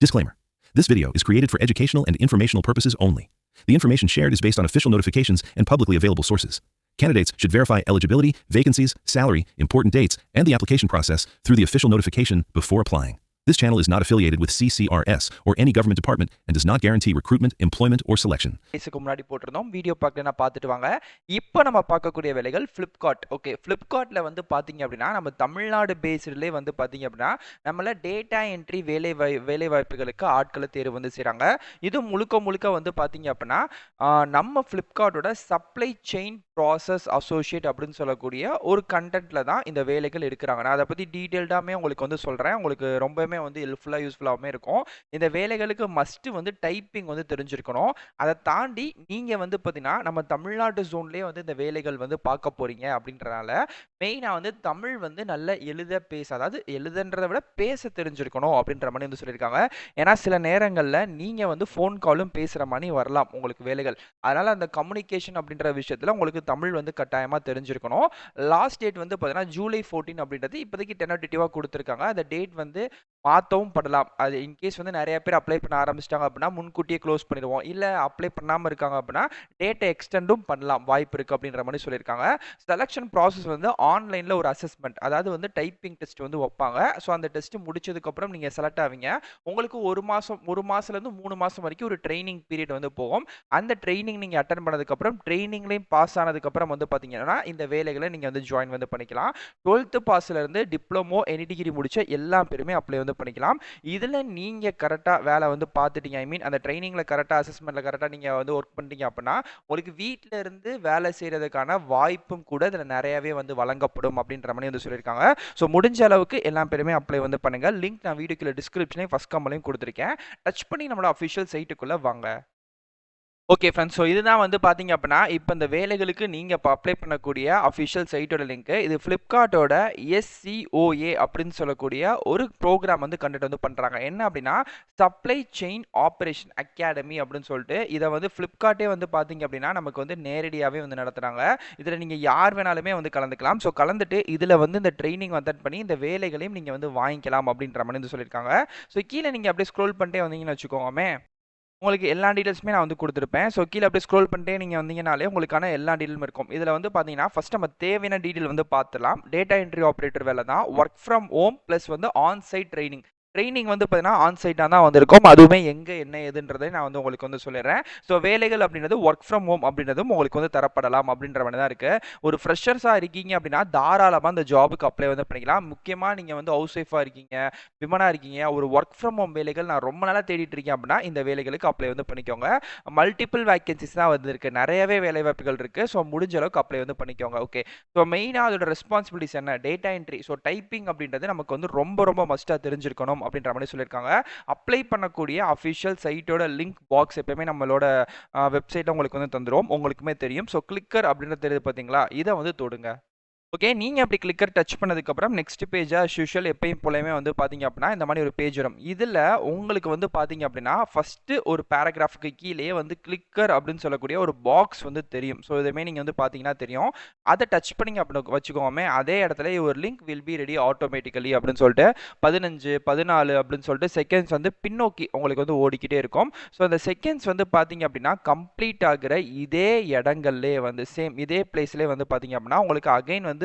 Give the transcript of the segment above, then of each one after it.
Disclaimer. This video is created for educational and informational purposes only. The information shared is based on official notifications and publicly available sources. Candidates should verify eligibility, vacancies, salary, important dates, and the application process through the official notification before applying. This channel is not affiliated with CCRS or any government department and does not guarantee recruitment, employment, or selection. பேசுக்கு முன்னாடி போட்டிருந்தோம் video பார்க்கலனா பார்த்துட்டு வாங்க. இப்போ நம்ம பார்க்கக்கூடிய வேலைகள் Flipkart. Okay, Flipkartல வந்து பாத்தீங்க அப்படின்னா நம்ம தமிழ்நாடு பேஸ்ட்லயே வந்து பாத்தீங்க அப்படின்னா நம்மள டேட்டா என்ட்ரி வேலை வாய்ப்புகளுக்கு ஆட்களை தேர்வு வந்து செய்றாங்க. இது முழுக்க வந்து பாத்தீங்க அப்படின்னா நம்ம Flipkartோட சப்ளை செயின் ப்ராசஸ் அசோசியேட் அப்படின்னு சொல்லக்கூடிய ஒரு கண்டென்ட்ல தான் இந்த வேலைகள் எடுக்கிறாங்க. நான் அதை பத்தி டீடைல்டாமே உங்களுக்கு வந்து சொல்றேன். உங்களுக்கு ரொம்பவே வந்து யூஸ்ஃபுல்லாவே இருக்கும். இந்த வேலைகளுக்கு மஸ்ட் வந்து டைப்பிங் வந்து தெரிஞ்சிருக்கணும். அதை தாண்டி நீங்க வந்து பாத்தீங்கன்னா நம்ம தமிழ்நாடு ஜோன்லயே வந்து இந்த வேலைகள் வந்து பார்க்க போறீங்க அப்படின்றனால மெயினா வந்து தமிழ் வந்து நல்ல அதாவது எழுதுன்றதை விட பேச தெரிஞ்சிருக்கணும் அப்படின்ற மாதிரி வந்து சொல்லியிருக்காங்க. ஏன்னா சில நேரங்கள்ல நீங்க வந்து ஃபோன் காலும் பேசுற மாதிரி வரலாம் உங்களுக்கு வேலைகள். அதனால அந்த கம்யூனிகேஷன் அப்படின்ற விஷயத்துல உங்களுக்கு தமிழ் வந்து கட்டாயமா தெரிஞ்சிருக்கணும். லாஸ்ட் டேட் வந்து பாத்தீங்கன்னா ஜூலை 14 அப்படின்றது இப்போதைக்கு டென்டேட்டிவா கொடுத்துருக்காங்க. அந்த டேட் வந்து மாற்றவும் படலாம். அது இன்கேஸ் வந்து நிறைய பேர் அப்ளை பண்ண ஆரம்பிச்சிட்டாங்க அப்படின்னா முன்கூட்டியே க்ளோஸ் பண்ணிடுவோம். இல்லை அப்ளை பண்ணாமல் இருக்காங்க அப்படின்னா டேட்டை எக்ஸ்டெண்டும் பண்ணலாம், வாய்ப்பு இருக்குது அப்படின்ற மாதிரி சொல்லியிருக்காங்க. செலெக்ஷன் ப்ராசஸ் வந்து ஆன்லைனில் ஒரு அசஸ்மெண்ட், அதாவது வந்து டைப்பிங் டெஸ்ட் வந்து வைப்பாங்க. ஸோ அந்த டெஸ்ட் முடிச்சதுக்கப்புறம் நீங்கள் செலக்ட் ஆவீங்க. உங்களுக்கு ஒரு மாதத்துலேருந்து 3 மாதம் வரைக்கும் ஒரு ட்ரைனிங் பீரியட் வந்து போகும். அந்த ட்ரைனிங் நீங்கள் அட்டன் பண்ணதுக்கப்புறம் ட்ரைனிங்லேயும் பாஸ் ஆனதுக்கப்புறம் வந்து பார்த்தீங்கன்னா இந்த வேலைகளை நீங்கள் வந்து ஜாயின் வந்து பண்ணிக்கலாம். 12th பாஸ்லேருந்து டிப்ளமோ எனி டிகிரி முடிச்ச எல்லா பேருமே அப்ளை வந்து பண்ணிக்கலாம். இதில் நீங்கள் கரெக்டாக வேலை வந்து பார்த்துட்டீங்க, ஐ மீன் அந்த ட்ரைனிங்கில் கரெக்டாக அசஸ்மெண்ட்டில் கரெக்டாக நீங்கள் வந்து ஒர்க் பண்ணிட்டீங்க அப்படின்னா உங்களுக்கு வீட்டில் இருந்து வேலை செய்கிறதுக்கான வாய்ப்பும் கூட இதில் நிறையவே வந்து வழங்கப்படும் அப்படின்ற மாதிரி வந்து சொல்லியிருக்காங்க. ஸோ முடிஞ்ச அளவுக்கு எல்லா பேருமே அப்ளை வந்து பண்ணுங்கள். லிங்க் நான் வீடியோக்குள்ள டிஸ்கிரிப்ஷனே ஃபஸ்ட் கம்பளையும் கொடுத்துருக்கேன். டச் பண்ணி நம்மளோட அஃபிஷியல் சைட்டுக்குள்ளே வாங்க. ஓகே ஃப்ரெண்ட்ஸ், ஸோ இதுதான் வந்து பார்த்தீங்க அப்படின்னா இப்போ இந்த வேலைகளுக்கு நீங்கள் இப்போ அப்ளை பண்ணக்கூடிய அஃபிஷியல் சைட்டோட லிங்க்கு. இது ஃப்ளிப்கார்ட்டோட SCOA அப்படின்னு சொல்லக்கூடிய ஒரு ப்ரோக்ராம் வந்து கண்டக்ட் வந்து பண்ணுறாங்க. என்ன அப்படின்னா சப்ளை செயின் ஆப்ரேஷன் அகாடமி அப்படின்னு சொல்லிட்டு இதை வந்து ஃப்ளிப்கார்ட்டே வந்து பார்த்தீங்க அப்படின்னா நமக்கு வந்து நேரடியாகவே வந்து நடத்துகிறாங்க. இதில் நீங்கள் யார் வேணாலுமே வந்து கலந்துக்கலாம். ஸோ கலந்துட்டு இதில் வந்து இந்த ட்ரைனிங் அட்டெண்ட் பண்ணி இந்த வேலைகளையும் நீங்கள் வந்து வாங்கிக்கலாம் அப்படின்ற மாதிரி வந்து சொல்லியிருக்காங்க. ஸோ கீழே நீங்கள் அப்படியே ஸ்க்ரோல் பண்ணிட்டே வந்தீங்கன்னு வச்சுக்கோங்க, உங்களுக்கு எல்லா டீட்டெயில்ஸுமே நான் வந்து கொடுத்துருப்பேன். ஸோ கீழே அப்படியே ஸ்க்ரோல் பண்ணிட்டே நீங்கள் வந்தீங்கனாலே உங்களுக்கான எல்லா டீட்டெயிலும் இருக்கும். இதில் வந்து பார்த்தீங்கன்னா ஃபஸ்ட் நம்ம தேவையான டீட்டெயில் வந்து பார்த்துலாம். டேட்டா என்ட்ரி ஆப்ரேட்டர் வேலை தான். ஒர்க் ஃப்ரம் ஹோம் ப்ளஸ் வந்து ஆன் சைட் ட்ரைனிங் வந்து பார்த்தீங்கன்னா ஆன் சைட்டாக தான் வந்திருக்கும். அதுவுமே எங்கே என்ன ஏதுன்றதை நான் வந்து உங்களுக்கு வந்து சொல்லிடுறேன். ஸோ வேலைகள் அப்படின்றது ஒர்க் ஃப்ரம் ஹோம் அப்படின்றதும் உங்களுக்கு வந்து தரப்படலாம் அப்படின்ற மாதிரி தான் இருக்குது. ஒரு ஃப்ரெஷர்ஸாக இருக்கீங்க அப்படின்னா தாராளமாக அந்த ஜாபுக்கு அப்ளை வந்து பண்ணிக்கலாம். முக்கியமாக நீங்கள் வந்து ஹவுஸ் ஒய்ஃபாக இருக்கீங்க, விமனாக இருக்கீங்க, ஒரு ஒர்க் ஃப்ரம் ஹோம் வேலைகள் நான் ரொம்ப நாளாக தேடிட்டு இருக்கேன் அப்படின்னா இந்த வேலைகளுக்கு அப்ளை வந்து பண்ணிக்கோங்க. மல்டிபிள் வேகன்சிஸ் தான் வந்துருக்கு, நிறையவே வேலை வாய்ப்புகள் இருக்குது. ஸோ முடிஞ்ச அளவுக்கு அப்ளை வந்து பண்ணிக்கோங்க. ஓகே, ஸோ மெயினாக அதோட ரெஸ்பான்சிபிலிட்டிஸ் என்ன, டேட்டா என்ட்ரி, ஸோ டைப்பிங் அப்படின்றது நமக்கு வந்து ரொம்ப மஸ்ட்டாக தெரிஞ்சிருக்கணும் அப்படின்ற மாதிரி சொல்லியிருக்காங்க. அப்ளை பண்ணக்கூடிய அஃபிஷியல் சைட்டோட லிங்க் பாக்ஸ் எப்பயுமே நம்மளோட வெப்சைட்டில் உங்களுக்கு வந்து தந்துடும், உங்களுக்குமே தெரியும். ஸோ கிளிக்கர் அப்படின்றது தெரியுது பார்த்தீங்களா, இதை வந்து தொடுங்க. ஓகே, நீங்கள் அப்படி கிளிக்கர் டச் பண்ணதுக்கப்புறம் நெக்ஸ்ட் பேஜாக யூஷுவல் எப்பயும் போலவே வந்து பார்த்தீங்க அப்படின்னா இந்த மாதிரி ஒரு பேஜ் வரும். இதில் உங்களுக்கு வந்து பார்த்தீங்க அப்படின்னா ஃபஸ்ட்டு ஒரு பேராகிராஃபுக்கு கீழே வந்து கிளிக்கர் அப்படின்னு சொல்லக்கூடிய ஒரு பாக்ஸ் வந்து தெரியும். ஸோ இதுமே நீங்கள் வந்து பார்த்தீங்கன்னா தெரியும். அதை டச் பண்ணிங்க அப்படின்னு வச்சுக்கோமே, அதே இடத்துல ஒரு link will be ready automatically அப்படின்னு சொல்லிட்டு 15 14 அப்படின்னு சொல்லிட்டு செகண்ட்ஸ் வந்து பின்னோக்கி உங்களுக்கு வந்து ஓடிக்கிட்டே இருக்கும். ஸோ அந்த செகண்ட்ஸ் வந்து பார்த்தீங்க அப்படின்னா கம்ப்ளீட் ஆகிற இதே இடங்கள்லேயே வந்து சேம் இதே பிளேஸ்லேயே வந்து பார்த்தீங்க அப்படின்னா உங்களுக்கு அகைன் வந்து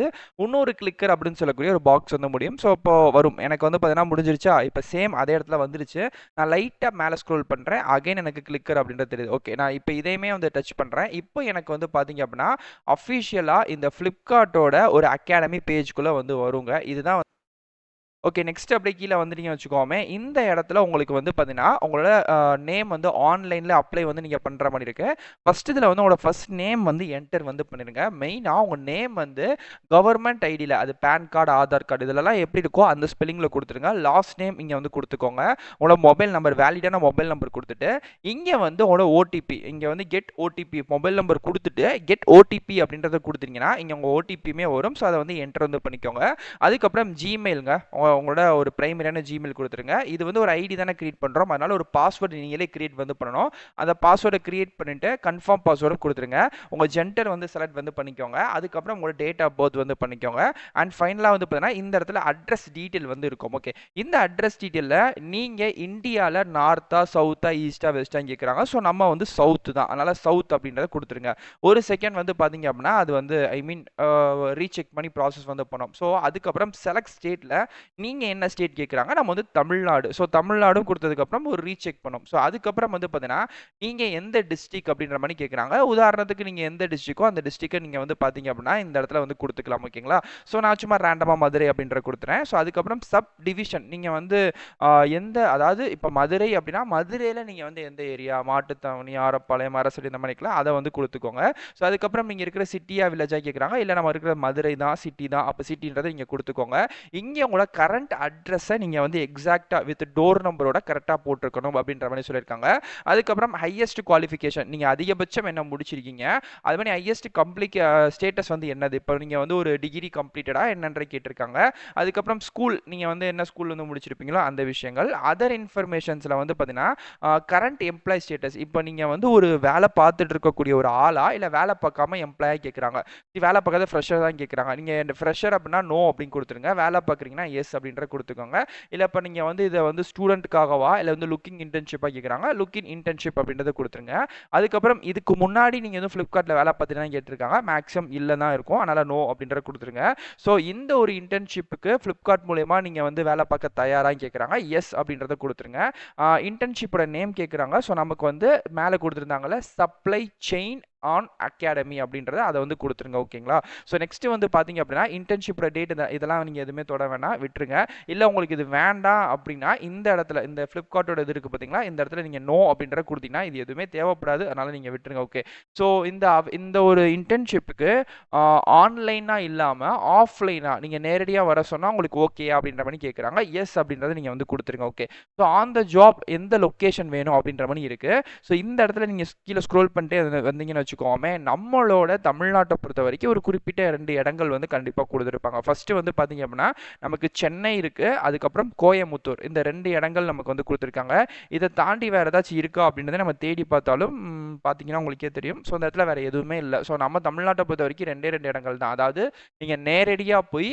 இன்னொரு கிளிக்கர் அப்படின்னு சொல்லக்கூடிய ஒரு பாக்ஸ் வந்து முடியும். ஸோ இப்போ வரும், எனக்கு வந்து பார்த்தீங்கன்னா முடிஞ்சிருச்சா, இப்போ சேம் அதே இடத்துல வந்துருச்சு. நான் லைட்டாக மேலே ஸ்க்ரோல் பண்ணுறேன், அகைன் எனக்கு கிளிக்கர் அப்படின்றது தெரியுது. ஓகே, நான் இப்போ இதையுமே வந்து டச் பண்ணுறேன். இப்போ எனக்கு வந்து பார்த்தீங்க அப்படின்னா அஃபிஷியலாக இந்த ஃப்ளிப்கார்ட்டோட ஒரு அகாடமி பேஜ்குள்ளே வந்து வருங்க. இதுதான் ஓகே, நெக்ஸ்ட் அப்படியே கீழே வந்துட்டீங்கன்னு வச்சுக்கோமே, இந்த இடத்துல உங்களுக்கு வந்து பார்த்தீங்கன்னா உங்களோட நேம் வந்து ஆன்லைனில் அப்ளை வந்து நீங்கள் பண்ணுற மாதிரி இருக்குது. ஃபஸ்ட் இதில் வந்து உங்களோட ஃபஸ்ட் நேம் வந்து என்டர் வந்து பண்ணிடுங்க. மெயினாக உங்கள் நேம் வந்து கவர்மெண்ட் ஐடியில், அது பேன் கார்டு, ஆதார் கார்டு இதிலலாம் எப்படி இருக்கோ அந்த ஸ்பெல்லிங்கில் கொடுத்துருங்க. லாஸ்ட் நேம் இங்கே வந்து கொடுத்துக்கோங்க. உங்களோட மொபைல் நம்பர், வேலிடான மொபைல் நம்பர் கொடுத்துட்டு இங்கே வந்து உங்களோட ஓடிபி, இங்கே வந்து கெட் ஓடிபி மொபைல் நம்பர் கொடுத்துட்டு கெட் ஓடிபி அப்படின்றத கொடுத்தீங்கன்னா இங்கே உங்கள் ஓடிபியுமே வரும். ஸோ அதை வந்து என்டர் வந்து பண்ணிக்கோங்க. அதுக்கப்புறம் ஜிமெயிலுங்க, உங்களோட ஒரு பிரைமரியான ஜிமெயில் கொடுத்துருங்க. இது வந்து ஒரு ஐடி தானே கிரியேட் பண்ணுறோம், அதனால ஒரு பாஸ்வேர்டு நீங்களே கிரியேட் வந்து பண்ணணும். அந்த பாஸ்வேர்டை கிரியேட் பண்ணிட்டு கன்ஃபார்ம் பாஸ்வேர்டு கொடுத்துருங்க. உங்கள் ஜெண்டர் வந்து செலக்ட் வந்து பண்ணிக்கோங்க. அதுக்கப்புறம் உங்களோட டேட் ஆஃப் பர்த் வந்து பண்ணிக்கோங்க. அண்ட் ஃபைனலாக வந்து பார்த்தீங்கன்னா இந்த இடத்துல அட்ரஸ் டீட்டெயில் வந்து இருக்கும். ஓகே, இந்த அட்ரஸ் டீட்டெயிலில் நீங்கள் இந்தியாவில் நார்த்தா சவுத்தா ஈஸ்டா வெஸ்ட்டான்னு கேட்குறாங்க. ஸோ நம்ம வந்து சவுத்து தான், அதனால் சவுத் அப்படின்றத கொடுத்துருங்க. ஒரு செகண்ட் வந்து பார்த்தீங்க அப்படின்னா அது வந்து ரீசெக் பண்ணி ப்ராசஸ் வந்து பண்ணோம். ஸோ அதுக்கப்புறம் செலக்ட் ஸ்டேட்டில் நீங்கள் என்ன ஸ்டேட் கேட்குறாங்க, நம்ம வந்து தமிழ்நாடு. ஸோ தமிழ்நாடும் கொடுத்ததுக்கப்புறம் ஒரு ரீசெக் பண்ணோம். ஸோ அதுக்கப்புறம் வந்து பார்த்தீங்கன்னா நீங்கள் எந்த டிஸ்ட்ரிக் அப்படின்ற மாதிரி கேட்குறாங்க. உதாரணத்துக்கு நீங்கள் எந்த டிஸ்ட்ரிக்கோ அந்த டிஸ்ட்ரிக்கை நீங்கள் வந்து பார்த்தீங்க அப்படின்னா இந்த இடத்துல வந்து கொடுத்துக்கலாம். ஓகேங்களா? ஸோ நான் சும்மா ரேண்டமாக மதுரை அப்படின்ற கொடுத்துறேன். ஸோ அதுக்கப்புறம் சப் டிவிஷன் நீங்கள் வந்து எந்த, அதாவது இப்போ மதுரை அப்படின்னா மதுரையில் நீங்கள் வந்து எந்த ஏரியா, மாட்டுத்தாவணி, ஆரப்பாளையம், அரசடி இந்த மாதிரிக்கலாம் அதை வந்து கொடுத்துக்கோங்க. ஸோ அதுக்கப்புறம் நீங்கள் இருக்கிற சிட்டியா வில்லேஜாக கேட்குறாங்க. இல்லை நம்ம இருக்கிற மதுரை தான், சிட்டி தான், அப்போ சிட்டின்றதை நீங்கள் கொடுத்துக்கோங்க. இங்கே உங்களோட கரண்ட் அட்ரஸை நீங்கள் வந்து எக்ஸாக்டாக வித் டோர் நம்பரோட கரெக்டாக போட்டிருக்கணும் அப்படின்ற மாதிரி சொல்லியிருக்காங்க. அதுக்கப்புறம் ஹையஸ்ட் குவாலிஃபிகேஷன், நீங்கள் அதிகபட்சம் என்ன முடிச்சிருக்கீங்க, அது மாதிரி ஹையஸ்ட் ஸ்டேட்டஸ் வந்து என்னது, இப்போ நீங்கள் வந்து ஒரு டிகிரி கம்ப்ளீட்டடா என்னன்ற கேட்டிருக்காங்க. அதுக்கப்புறம் ஸ்கூல், நீங்கள் வந்து என்ன ஸ்கூல் வந்து முடிச்சிருப்பீங்களோ அந்த விஷயங்கள். அதர் இன்ஃபர்மேஷன்ஸில் வந்து பார்த்தீங்கன்னா கரண்ட் எம்ப்ளாய் ஸ்டேட்டஸ், இப்போ நீங்கள் வந்து ஒரு வேலை பார்த்துட்டு இருக்கக்கூடிய ஒரு ஆளா, இல்லை வேலை பார்க்காம எம்ப்ளாயாக கேட்குறாங்க. வேலை பார்க்காத ஃப்ரெஷர் தான் கேட்குறாங்க. நீங்கள் ஃப்ரெஷர் அப்படின்னா நோ அப்படின்னு கொடுத்துருங்க. வேலை பார்க்குறீங்கன்னா எஸ் அப்படின்ற கொடுத்துக்கோங்க. இல்லை இப்போ நீங்கள் வந்து இதை வந்து ஸ்டூடெண்ட்டுக்காகவா இல்லை வந்து லுக்கிங் இன்டர்ன்ஷிப்பாக கேட்குறாங்க, லுக்கிங் இன்டர்ன்ஷிப் அப்படின்றத கொடுத்துருங்க. அதுக்கப்புறம் இதுக்கு முன்னாடி நீங்கள் வந்து ஃப்ளிப்கார்ட்டில் வேலை பார்த்தீங்கன்னா கேட்டிருக்காங்க. மேக்ஸிமம் இல்லை தான் இருக்கும், அதனால் நோ அப்படின்றத கொடுத்துருங்க. ஸோ இந்த ஒரு இன்டர்ன்ஷிப்புக்கு ஃப்ளிப்கார்ட் மூலயமா நீங்கள் வந்து வேலை பார்க்க தயாராக கேட்குறாங்க, எஸ் அப்படின்றத கொடுத்துருங்க. இன்டர்ன்ஷிப்போட நேம் கேட்குறாங்க. ஸோ நமக்கு வந்து மேலே கொடுத்துருந்தாங்கல்ல சப்ளை செயின் ஆன் அகாடமி அப்படின்றத அதை வந்து கொடுத்துருங்க. ஓகேங்களா? ஸோ நெக்ஸ்ட் வந்து பார்த்தீங்க அப்படின்னா இன்டர்ன்ஷிப்போட டேட் இதெல்லாம் நீங்கள் எதுவுமே தொட வேணாம், விட்டுருங்க. இல்லை உங்களுக்கு இது வேண்டாம் அப்படின்னா இந்த இடத்துல இந்த ஃப்ளிப்கார்ட்டோட இது இருக்குது பார்த்தீங்களா, இந்த இடத்துல நீங்கள் நோ அப்படின்றத கொடுத்தீங்கன்னா இது எதுவுமே தேவைப்படாது, அதனால் நீங்கள் விட்டுருங்க. ஓகே, ஸோ இந்த ஒரு இன்டர்ன்ஷிப்புக்கு ஆன்லைனாக இல்லாமல் ஆஃப்லைனாக நீங்கள் நேரடியாக வர சொன்னால் உங்களுக்கு ஓகே அப்படின்ற மாதிரி கேட்குறாங்க. எஸ் அப்படின்றத நீங்கள் வந்து கொடுத்துருங்க. Okay, so on the job எந்த லொக்கேஷன் வேணும் அப்படின்ற மாதிரி இருக்குது. ஸோ இந்த இடத்துல நீங்கள் கீழே ஸ்க்ரோல் பண்ணிட்டு வந்தீங்கன்னு வச்சுக்கோமே, நம்மளோட தமிழ்நாட்டை பொறுத்த வரைக்கும் ஒரு குறிப்பிட்ட 2 இடங்கள் வந்து கண்டிப்பாக கொடுத்துருப்பாங்க. ஃபர்ஸ்ட் வந்து பார்த்தீங்க அப்படின்னா நமக்கு சென்னை இருக்கு, அதுக்கப்புறம் கோயமுத்தூர், இந்த 2 இடங்கள் நமக்கு வந்து கொடுத்துருக்காங்க. இதை தாண்டி வேற ஏதாச்சும் இருக்கா அப்படின்றத நம்ம தேடி பார்த்தாலும் பார்த்தீங்கன்னா உங்களுக்கே தெரியும். ஸோ அந்த இடத்துல வேற எதுவுமே இல்லை. ஸோ நம்ம தமிழ்நாட்டை பொறுத்த வரைக்கும் 2 இடங்கள் தான். அதாவது நீங்கள் நேரடியாக போய்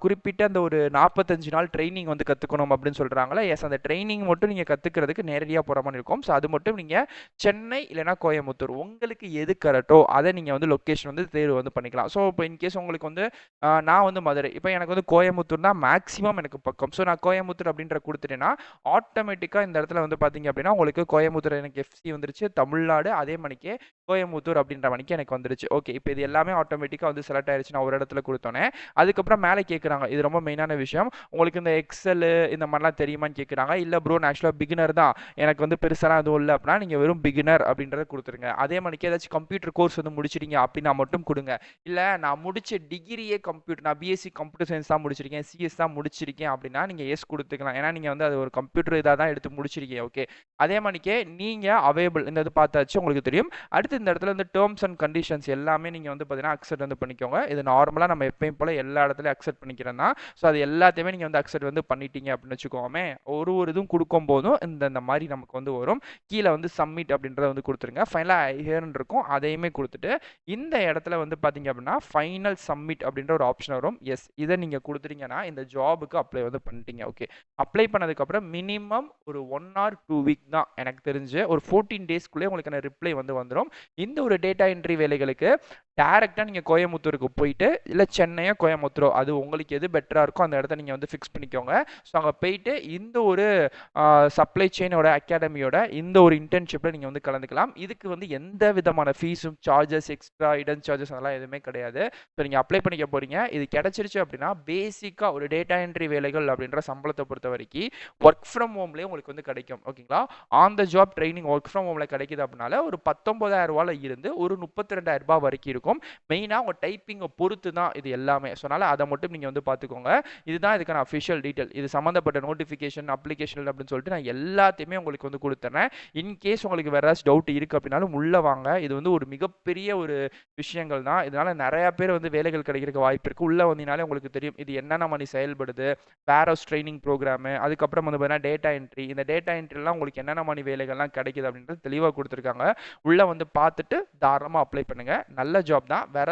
குறிப்பிட்ட அந்த ஒரு 45 நாள் ட்ரைனிங் வந்து கற்றுக்கணும் அப்படின்னு சொல்கிறாங்களே, எஸ் அந்த ட்ரைனிங் மட்டும் நீங்கள் கற்றுக்கிறதுக்கு நேரடியாக போகிற மாதிரி இருக்கும். ஸோ அது மட்டும் நீங்கள் சென்னை இல்லைனா கோயமுத்தூர் உங்களுக்கு எது கரெக்டோ அதை நீங்கள் வந்து லொக்கேஷன் வந்து தேர்வு வந்து பண்ணிக்கலாம். ஸோ இப்போ இன்கேஸ் உங்களுக்கு வந்து நான் வந்து மதுரை, இப்போ எனக்கு வந்து கோயமுத்தூர் தான் மேக்ஸிமம் எனக்கு பக்கம். ஸோ நான் கோயமுத்தூர் அப்படின்ற கொடுத்துட்டேன்னா ஆட்டோமேட்டிக்காக இந்த இடத்துல வந்து பார்த்தீங்க அப்படின்னா உங்களுக்கு கோயமுத்தூர் எனக்கு எஃப்சி வந்துருச்சு, தமிழ்நாடு அதே மணிக்கே கோயமுத்தூர் அப்படின்ற மணிக்கு எனக்கு வந்துருச்சு. ஓகே, இப்போ இது எல்லாமே ஆட்டோமேட்டிக்காக வந்து செலக்ட் ஆயிடுச்சு நான் ஒரு இடத்துல கொடுத்தோன்னே. அதுக்கப்புறம் மேலே கேட்குறாங்க, இது ரொம்ப மெயினான விஷயம், உங்களுக்கு இந்த எக்ஸல் இந்த மாதிரிலாம் தெரியுமான்னு கேட்குறாங்க. இல்லை ப்ரோ நான் ஆக்சுவலாக பிகினர் தான், எனக்கு வந்து பெருசாலாம் எதுவும் இல்லை அப்படின்னா நீங்கள் வெறும் பிகினர் அப்படின்றத கொடுத்துருங்க. அதே மணிக்கு ஏதாச்சும் கம்ப்யூட்டர் கோர்ஸ் வந்து முடிச்சிட்டீங்க அப்படின்னா மட்டும் கொடுங்க. இல்லை நான் முடிச்ச டிகிரியே கம்ப்யூட்டர், நான் பிஎஸ்சி கம்ப்யூட்டர் சயின்ஸ் தான் முடிச்சிருக்கேன், சிஎஸ் தான் முடிச்சிருக்கேன் அப்படின்னா நீங்கள் எஸ் கொடுத்துக்கலாம். ஏன்னா நீங்கள் வந்து அது ஒரு கம்ப்யூட்டர் இதாக தான் எடுத்து முடிச்சிருக்கீங்க. ஓகே, அதே மணிக்கே நீங்கள் அவைலபிள் இந்த இது பார்த்தாச்சு உங்களுக்கு தெரியும். அடுத்து இந்த இடத்துல இந்த டேர்ம்ஸ் அண்ட் கண்டிஷன்ஸ் எல்லாமே நீங்கள் வந்து பார்த்தீங்கன்னா அக்செப்ட் வந்து பண்ணிக்கோங்க. இது நார்மலாக நம்ம எப்பயும் போல எல்லா இடத்துலையும் அக்செப்ட் பண்ணிக்கிறேன் தான். ஸோ அது எல்லாத்தையுமே நீங்கள் வந்து அக்செப்ட் வந்து பண்ணிட்டீங்க அப்படின்னு வச்சுக்கோமே, ஒரு இதுவும் கொடுக்கும் போதும் இந்த மாதிரி நமக்கு வந்து வரும். கீழே வந்து சப்மிட் அப்படின்றத வந்து கொடுத்துருங்க. ஃபைனலாக ஐ ஹியர்ன்னு இருக்கும், அதையுமே கொடுத்துட்டு இந்த இடத்துல வந்து பார்த்தீங்க அப்படின்னா ஃபைனல் சப்மிட் அப்படின்ற ஒரு ஆப்ஷன் வரும். எஸ், இதை நீங்கள் கொடுத்துட்டீங்கன்னா இந்த ஜாபுக்கு அப்ளை வந்து பண்ணிட்டீங்க. ஓகே, அப்ளை பண்ணதுக்கப்புறம் மினிமம் ஒரு 1 or 2 வீக் தான் எனக்கு தெரிஞ்சு, ஒரு 14 டேஸ்க்குள்ளே உங்களுக்கான ரிப்ளை வந்து வந்துடும். இந்த ஒரு டேட்டா என்ட்ரி வேலைகளுக்கு டேரெக்டாக நீங்கள் கோயமுத்தூருக்கு போயிட்டு இல்லை சென்னையோ கோயமுத்தூரோ அது உங்களுக்கு எது பெட்டராக இருக்கோ அந்த இடத்த நீங்கள் வந்து ஃபிக்ஸ் பண்ணிக்கோங்க. ஸோ அங்கே போயிட்டு இந்த ஒரு சப்ளை செயினோட அகாடமியோட இந்த ஒரு இன்டர்ன்ஷிப்பில் நீங்கள் வந்து கலந்துக்கலாம். இதுக்கு வந்து எந்த விதமான ஃபீஸும் சார்ஜஸ் எக்ஸ்ட்ரா இடன் சார்ஜஸ் அதெல்லாம் எதுவுமே கிடையாது. ஸோ நீங்கள் அப்ளை பண்ணிக்க போகிறீங்க. இது கிடச்சிருச்சு அப்படின்னா பேசிக்காக ஒரு டேட்டா என்ட்ரி வேலைகள் அப்படின்ற சம்பளத்தை பொறுத்த வரைக்கும் ஒர்க் ஃப்ரம் ஹோம்லேயே உங்களுக்கு வந்து கிடைக்கும். ஓகேங்களா? On the job training work from ஹோமில் கிடைக்குது அப்படின்னால ஒரு 19,000 இருந்து ஒரு 32,000 வரைக்கும் இருக்கும். மெயினாக உங்கள் டைப்பிங்கை பொறுத்து தான் இது எல்லாமே. ஸோ அதனால் அதை மட்டும் நீங்கள் வந்து பார்த்துக்கோங்க. இதுதான் இதுக்கான அஃபிஷியல் டீட்டெயில். இது சம்மந்தப்பட்ட நோட்டிஃபிகேஷன் அப்ளிகேஷன் அப்படின்னு சொல்லிட்டு நான் எல்லாத்தையுமே உங்களுக்கு வந்து கொடுத்துறேன். இன்கேஸ் உங்களுக்கு வேற ஏதாச்சும் டவுட் இருக்குது அப்படின்னாலும் உள்ளே வாங்க. இது வந்து ஒரு மிகப்பெரிய ஒரு விஷயங்கள் தான். இதனால நிறைய பேர் வந்து வேலைகள் கிடைக்கிறதுக்கு வாய்ப்பு இருக்கு. உள்ள வந்தீங்கனாலே உங்களுக்கு தெரியும் இது என்னென்ன மாதிரி செயல்படுது, வேர்ஹவுஸ் ட்ரைனிங் ப்ரோக்ராமு, அதுக்கப்புறம் வந்து பார்த்தீங்கன்னா டேட்டா என்ட்ரி. இந்த டேட்டா என்ட்ரிலாம் உங்களுக்கு என்னென்ன மாதிரி வேலைகள்லாம் கிடைக்குது அப்படின்றது தெளிவாக கொடுத்துருக்காங்க. உள்ள வந்து பார்த்துட்டு தாராளமாக அப்ளை பண்ணுங்க. நல்ல ஜாப் தான். வேற